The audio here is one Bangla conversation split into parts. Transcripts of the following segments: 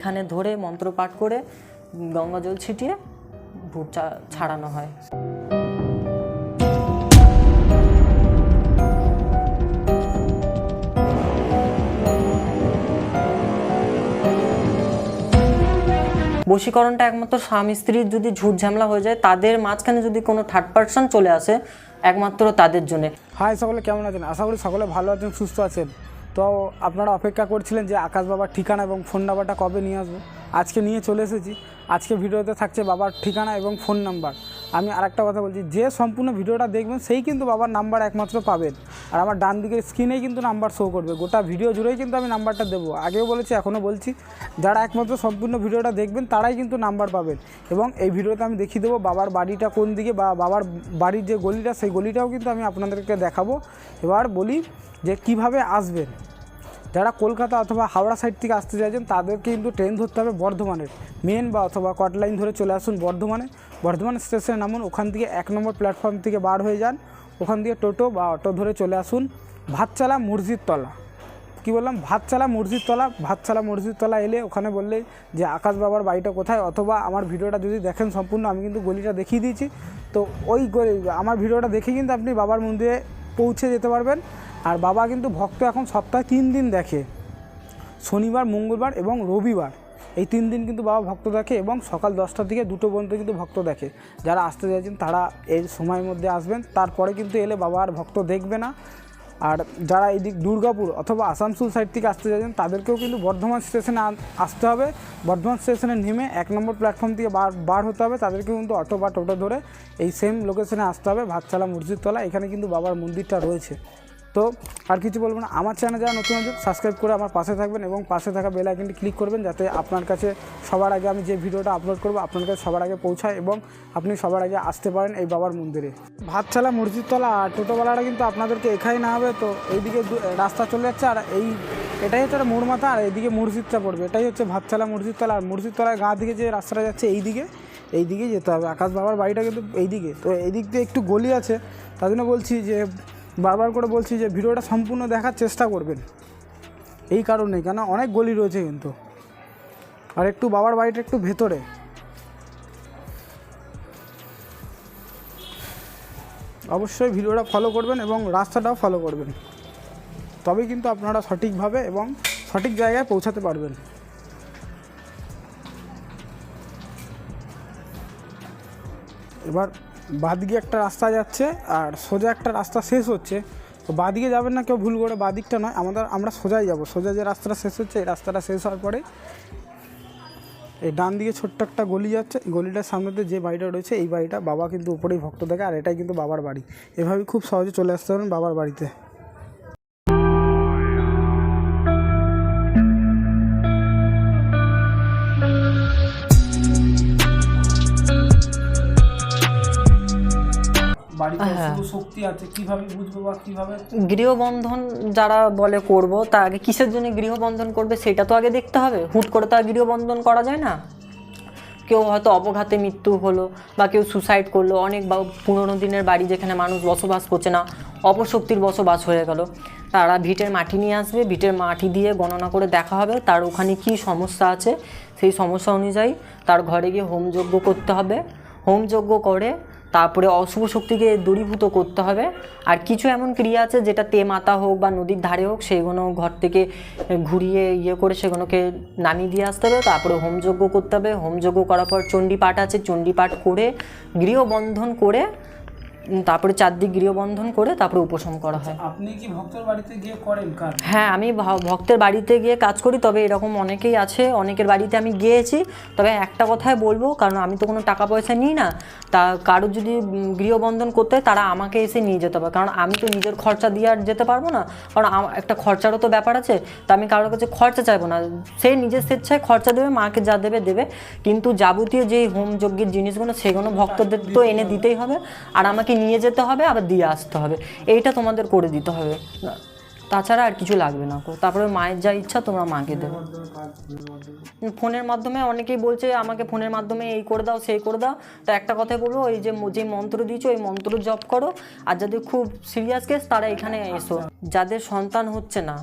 এখানে ধরে মন্ত্র পাঠ করে গঙ্গা জল ছিটিয়ে ভূত ছাড়ানো হয়। বশীকরণটা একমাত্র স্বামী স্ত্রীর যদি ঝুট ঝামেলা হয়ে যায়, তাদের মাঝখানে যদি কোনো থার্ড পার্সন চলে আসে, একমাত্র তাদের জন্য। হাই সকলে, কেমন আছেন? আশা করি সকলে ভালো আছেন, সুস্থ আছেন। তো আপনারা অপেক্ষা করছিলেন যে আকাশ বাবার ঠিকানা এবং ফোন নাম্বারটা কবে নিয়ে আসবো। আজকে নিয়ে চলে এসেছি। আজকে ভিডিওতে থাকছে বাবার ঠিকানা এবং ফোন নাম্বার। আমি আরেকটা কথা বলছি, যে সম্পূর্ণ ভিডিওটা দেখবেন সেই কিন্তু বাবার নাম্বার একমাত্র পাবেন। আর আমার ডান দিকের স্ক্রিনেই কিন্তু নাম্বার শো করবে, গোটা ভিডিও জুড়েই কিন্তু আমি নাম্বারটা দেবো। আগেও বলেছি, এখনও বলছি, যারা একমাত্র সম্পূর্ণ ভিডিওটা দেখবেন তারাই কিন্তু নাম্বার পাবেন। এবং এই ভিডিওতে আমি দেখিয়ে দেবো বাবার বাড়িটা কোন দিকে, বা বাবার বাড়ির যে গলিটা, সেই গলিটাও কিন্তু আমি আপনাদেরকে দেখাবো। এবার বলি যে কিভাবে আসবেন। যারা কলকাতা অথবা হাওড়া সাইড থেকে আসতে চাইছেন তাদেরকে কিন্তু ট্রেন ধরতে হবে বর্ধমানের মেন, বা অথবা কট লাইন ধরে চলে আসুন বর্ধমান স্টেশনে নামুন। ওখান থেকে 1 নম্বর প্ল্যাটফর্ম থেকে বার হয়ে যান। ওখান থেকে টোটো বা অটো ধরে চলে আসুন ভাতচালা মসজিদতলা। কী বললাম? ভাতচালা মসজিদতলা এলে ওখানে বললে যে আকাশ বাবার বাড়িটা কোথায়, অথবা আমার ভিডিওটা যদি দেখেন সম্পূর্ণ, আমি কিন্তু গলিটা দেখিয়ে দিয়েছি। তো ওই আমার ভিডিওটা দেখে কিন্তু আপনি বাবার মন্দিরে পৌঁছে যেতে পারবেন। আর বাবা কিন্তু ভক্ত এখন সপ্তাহে 3 দিন দেখে, শনিবার, মঙ্গলবার এবং রবিবার। এই 3 দিন কিন্তু বাবা ভক্ত দেখে, এবং সকাল 10টা থেকে 2টো পর্যন্ত কিন্তু ভক্ত দেখে। যারা আসতে চাইছেন তারা এই সময়ের মধ্যে আসবেন, তারপরে কিন্তু এলে বাবা আর ভক্ত দেখবে না। আর যারা এইদিক দুর্গাপুর অথবা আসানসোল সাইড থেকে আসতে চাইছেন তাদেরকেও কিন্তু বর্ধমান স্টেশনে আসতে হবে। বর্ধমান স্টেশনে নেমে 1 নম্বর প্ল্যাটফর্ম থেকে বার হতে হবে। তাদেরকেও কিন্তু অটো বা টোটো ধরে এই সেম লোকেশনে আসতে হবে, ভাতচালা মসজিদতলা। এখানে কিন্তু বাবার মন্দিরটা রয়েছে। তো আর কিছু বলবো না। আমার চ্যানেলে যারা নতুন আছে সাবস্ক্রাইব করে আমার পাশে থাকবেন, এবং পাশে থাকা বেল আইকনটি ক্লিক করবেন, যাতে আপনার কাছে সবার আগে আমি যে ভিডিওটা আপলোড করবো আপনার কাছে সবার আগে পৌঁছায়, এবং আপনি সবার আগে আসতে পারেন এই বাবার মন্দিরে। ভাতচালা মসজিদতলা আর টোটোওয়ালারা কিন্তু আপনাদেরকে এখানে না হবে। তো এইদিকে রাস্তা চলে যাচ্ছে, আর এটাই হচ্ছে মোড় মাথা, আর এইদিকে মসজিদটা পড়বে। এটাই হচ্ছে ভাতচালা মসজিদতলা। আর মসজিদতলার গা দিকে যে রাস্তাটা যাচ্ছে এইদিকে যেতে হবে। আকাশ বাবার বাড়িটা কিন্তু এইদিকে। তো এই দিক দিয়ে একটু গলি আছে, তার জন্য বলছি যে বারবার করে বলছি যে ভিডিওটা সম্পূর্ণ দেখার চেষ্টা করবেন, এই কারণে কেন অনেক গলি রয়েছে কিন্তু। আর একটু বাবার বাড়িটা একটু ভেতরে। অবশ্যই ভিডিওটা ফলো করবেন এবং রাস্তাটাও ফলো করবেন, তবেই কিন্তু আপনারা সঠিকভাবে এবং সঠিক জায়গায় পৌঁছাতে পারবেন। এবার বাঁদিকে একটা রাস্তা যাচ্ছে আর সোজা একটা রাস্তা শেষ হচ্ছে। তো বাঁদিকে যাবেন না কেউ ভুল করে, বাঁদিকটা নয়, আমরা সোজাই যাব। সোজা যে রাস্তাটা শেষ হচ্ছে, এই রাস্তাটা শেষ হওয়ার পরে এই ডান দিকে ছোট্ট একটা গলি যাচ্ছে। গলিটার সামনেতে যে বাড়িটা রয়েছে, এই বাড়িটা বাবা কিন্তু উপরেই ভক্ত দেখে, আর এটাই কিন্তু বাবার বাড়ি। এভাবেই খুব সহজে চলে আসতে পারেন বাবার বাড়িতে। শক্তি আছে কিভাবে বুঝবো, বা কিভাবে গৃহবন্ধন যারা বলে করব, তা আগে কিসের জন্য গৃহবন্ধন করবে সেটা তো আগে দেখতে হবে। হুট করে তো আর গৃহবন্ধন করা যায় না। কেউ হয়তো অপঘাতে মৃত্যু হলো, বা কেউ সুসাইড করলো, অনেক পুরোনো দিনের বাড়ি যেখানে মানুষ বসবাস করছে না, অপশক্তির বসবাস হয়ে গেল, তারা ভিটের মাটি নিয়ে আসবে। ভিটের মাটি দিয়ে গণনা করে দেখা হবে তার ওখানে কি সমস্যা আছে। সেই সমস্যা অনুযায়ী তার ঘরে গিয়ে হোমযজ্ঞ করতে হবে। হোমযজ্ঞ করে তারপরে অশুভ শক্তিকে দূরীভূত করতে হবে। আর কিছু এমন ক্রিয়া আছে যেটা মাতা হোক বা নদীর ধারে হোক, সেগুলো ঘর থেকে ঘুরিয়ে করে সেগুলোকে নামিয়ে দিয়ে আসতে হবে। তারপরে হোমযজ্ঞ করতে হবে। হোমযজ্ঞ করার পর চণ্ডী পাঠ আছে, চণ্ডী পাঠ করে গৃহবন্ধন করে, তারপরে 4 দিক গৃহবন্ধন করে তারপরে উপশম করা হয়। আপনি কি ভক্তের বাড়িতে গিয়ে করেন কাজ? হ্যাঁ, আমি ভক্তের বাড়িতে গিয়ে কাজ করি। তবে এরকম অনেকেই আছে, অনেকের বাড়িতে আমি গিয়েছি। তবে একটা কথাই বলবো, কারণ আমি তো কোনো টাকা পয়সা নিই না, তা কারোর যদি গৃহবন্ধন করতে হয় তারা আমাকে এসে নিয়ে যেতে হবে। কারণ আমি তো নিজের খরচা দিয়ে আর যেতে পারবো না, কারণ একটা খরচারও তো ব্যাপার আছে। তা আমি কারোর কাছে খরচা চাইবো না, সে নিজের স্বেচ্ছায় খরচা দেবে, মাকে যা দেবে। কিন্তু যাবতীয় যে হোমযজ্ঞের জিনিসগুলো সেগুলো ভক্তদের তো এনে দিতেই হবে, আর আমাকে নিয়ে যেতে হবে, আবার দিয়ে আসতে হবে। এইটা তোমাদের করে দিতে হবে, তাছাড়া আর কিছু লাগবে না। তারপরে মায়ের যা ইচ্ছা তোমরা মাকে দেবে। ফোনের মাধ্যমে অনেকেই বলছে আমাকে ফোনের মাধ্যমে এই করে দাও সেই করে দাও। তো একটা কথাই বলবো, ওই যে মন্ত্র দিয়েছো ওই মন্ত্র জপ করো। আর যাদের খুব সিরিয়াস কেস তারা এখানে এসো। যাদের সন্তান হচ্ছে না,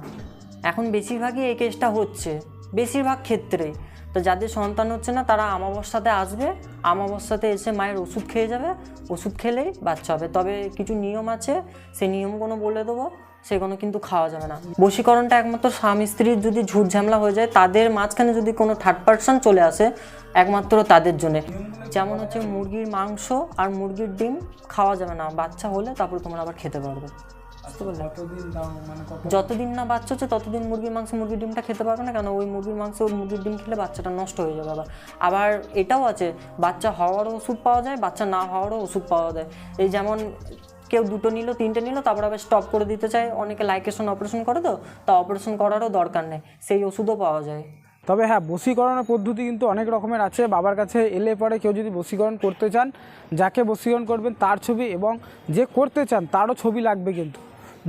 এখন বেশিরভাগই এই কেসটা হচ্ছে, বেশিরভাগ ক্ষেত্রে। তো তো যাদের সন্তান হচ্ছে না তারা আমাবস্যাতে আসবে, আমাবস্যাতে এসে মায়ের ওষুধ খেয়ে যাবে, ওষুধ খেলেই বাচ্চা হবে। তবে কিছু নিয়ম আছে, সেই নিয়মগুলো বলে দেবো, সেগুলো কিন্তু খাওয়া যাবে না। বশীকরণটা একমাত্র স্বামী স্ত্রীর যদি ঝুট ঝামেলা হয়ে যায়, তাদের মাঝখানে যদি কোনো থার্ড পার্সন চলে আসে, একমাত্র তাদের জন্যে। যেমন হচ্ছে মুরগির মাংস আর মুরগির ডিম খাওয়া যাবে না, বাচ্চা হলে তারপর তোমরা আবার খেতে পারবে। বুঝতে পারলে? যতদিন না বাচ্চা হচ্ছে ততদিন মুরগির মাংস মুরগির ডিমটা খেতে পারবে না, কেন ওই মুরগির মাংস মুরগির ডিম খেলে বাচ্চাটা নষ্ট হয়ে যাবে। আবার এটাও আছে, বাচ্চা হওয়ারও ওষুধ পাওয়া যায়, বাচ্চা না হওয়ারও ওষুধ পাওয়া যায়। এই যেমন কেউ 2টো নিল 3টে নিল, তারপর আবার স্টপ করে দিতে চায়, অনেকে লাইকেশন অপারেশন করে, তো তা অপারেশন করারও দরকার নেই, সেই ওষুধও পাওয়া যায়। তবে হ্যাঁ, বশীকরণের পদ্ধতি কিন্তু অনেক রকমের আছে। বাবার কাছে এলে পরে কেউ যদি বশীকরণ করতে চান, যাকে বশীকরণ করবেন তার ছবি এবং যে করতে চান তারও ছবি লাগবে, কিন্তু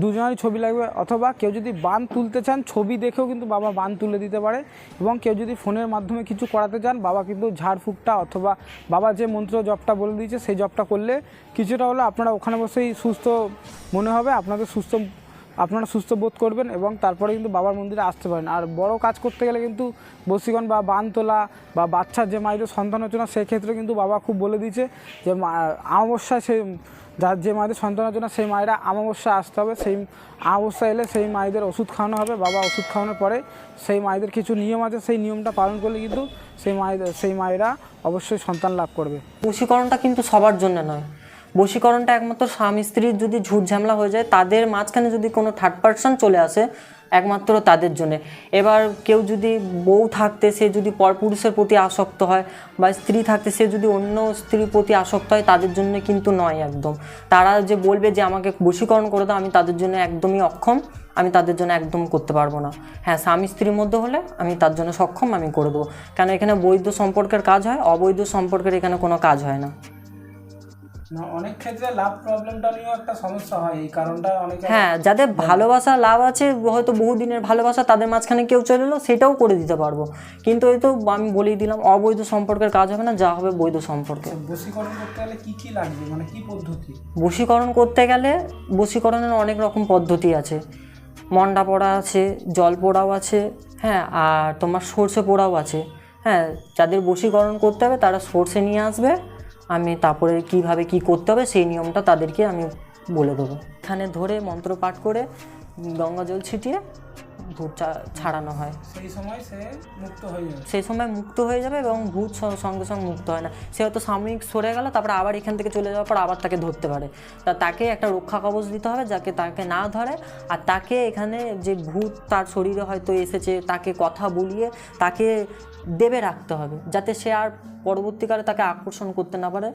দুজনেরই ছবি লাগবে। অথবা কেউ যদি বান তুলতে চান, ছবি দেখেও কিন্তু বাবা বান তুলে দিতে পারে। এবং কেউ যদি ফোনের মাধ্যমে কিছু করাতে চান, বাবা কিন্তু ঝাড়ফুঁকটা অথবা বাবা যে মন্ত্র জপটা বলে দিয়েছে সেই জপটা করলে কিছুটা হলে আপনারা ওখানে বসেই সুস্থ মনে হবে, আপনারা সুস্থ বোধ করবেন এবং তারপরে কিন্তু বাবার মন্দিরে আসতে পারেন। আর বড় কাজ করতে গেলে কিন্তু বশীকরণ বা বান তোলা বা বাচ্চার যে মায়েদের সন্তান হচ্ছে না, সেক্ষেত্রে কিন্তু বাবা খুব বলে দিয়েছে যে আমাবস্যায় যার যে মায়েদের সন্তান হচ্ছে না, সেই মায়েরা আমাবস্যা আসতে হবে। সেই আমাবস্যা এলে সেই মায়েদের ওষুধ খাওয়ানো হবে। বাবা ওষুধ খাওয়ানোর পরে সেই মায়েদের কিছু নিয়ম আছে, সেই নিয়মটা পালন করলে কিন্তু সেই মায়েরা অবশ্যই সন্তান লাভ করবে। বশীকরণটা কিন্তু সবার জন্য নয়, বশীকরণটা একমাত্র স্বামী স্ত্রীর যদি ঝুট ঝামেলা হয়ে যায়, তাদের মাঝখানে যদি কোনো থার্ড পার্সন চলে আসে, একমাত্র তাদের জন্যে। এবার কেউ যদি বউ থাকতে সে যদি পরপুরুষের প্রতি আসক্ত হয়, বা স্ত্রী থাকতে সে যদি অন্য স্ত্রীর প্রতি আসক্ত হয়, তাদের জন্য কিন্তু নয় একদম। তারা যে বলবে যে আমাকে বশীকরণ করে দাও, আমি তাদের জন্য একদমই অক্ষম, আমি তাদের জন্য একদম করতে পারবো না। হ্যাঁ, স্বামী স্ত্রীর মধ্যে হলে আমি তার জন্য সক্ষম, আমি করে দেবো। কেন এখানে বৈধ সম্পর্কের কাজ হয়, অবৈধ সম্পর্কের এখানে কোনো কাজ হয় না। অনেক ক্ষেত্রে লাভ প্রবলেমটা নিয়েও একটা সমস্যা হয়, এই কারণটা অনেক। হ্যাঁ, যাদের ভালোবাসা লাভ আছে, হয়তো বহুদিনের ভালোবাসা, তাদের মাঝখানে কেউ চলে এলো, সেটাও করে দিতে পারবো। কিন্তু এই তো আমি বলেই দিলাম, অবৈধ সম্পর্কের কাজ হবে না, যা হবে বৈধ সম্পর্কে। বশীকরণ করতে গেলে কি কি লাগবে, মানে কি পদ্ধতি? বশীকরণ করতে গেলে বশীকরণের অনেক রকম পদ্ধতি আছে। মন্ডা পোড়া আছে, জল পোড়াও আছে, হ্যাঁ, আর তোমার সর্ষে পোড়াও আছে। হ্যাঁ, যাদের বশীকরণ করতে হবে তারা সর্ষে নিয়ে আসবে, আমি তারপরে কিভাবে কি করতে হবে সেই নিয়মটা তাদেরকে আমি বলে দেবো। এখানে ধরে মন্ত্র পাঠ করে গঙ্গা জল ছিটিয়ে ভূত ছাড়ানো হয়, সেই সময় সে মুক্ত হয়ে যাবে। সেই সময় মুক্ত হয়ে যাবে এবং ভূত সঙ্গে সঙ্গে মুক্ত হয় না। সে হয়তো সাময়িক সরে গেল, তারপরে আবার এখান থেকে চলে যাওয়ার পর আবার তাকে ধরতে পারে। তাকে একটা রক্ষা কবচ দিতে হবে যাকে তাকে না ধরে। আর তাকে এখানে যে ভূত তার শরীরে হয়তো এসেছে, তাকে কথা বলিয়ে তাকে দেবে রাখতে হবে, যাতে সে আর পরবর্তীকালে তাকে আকর্ষণ করতে না পারে।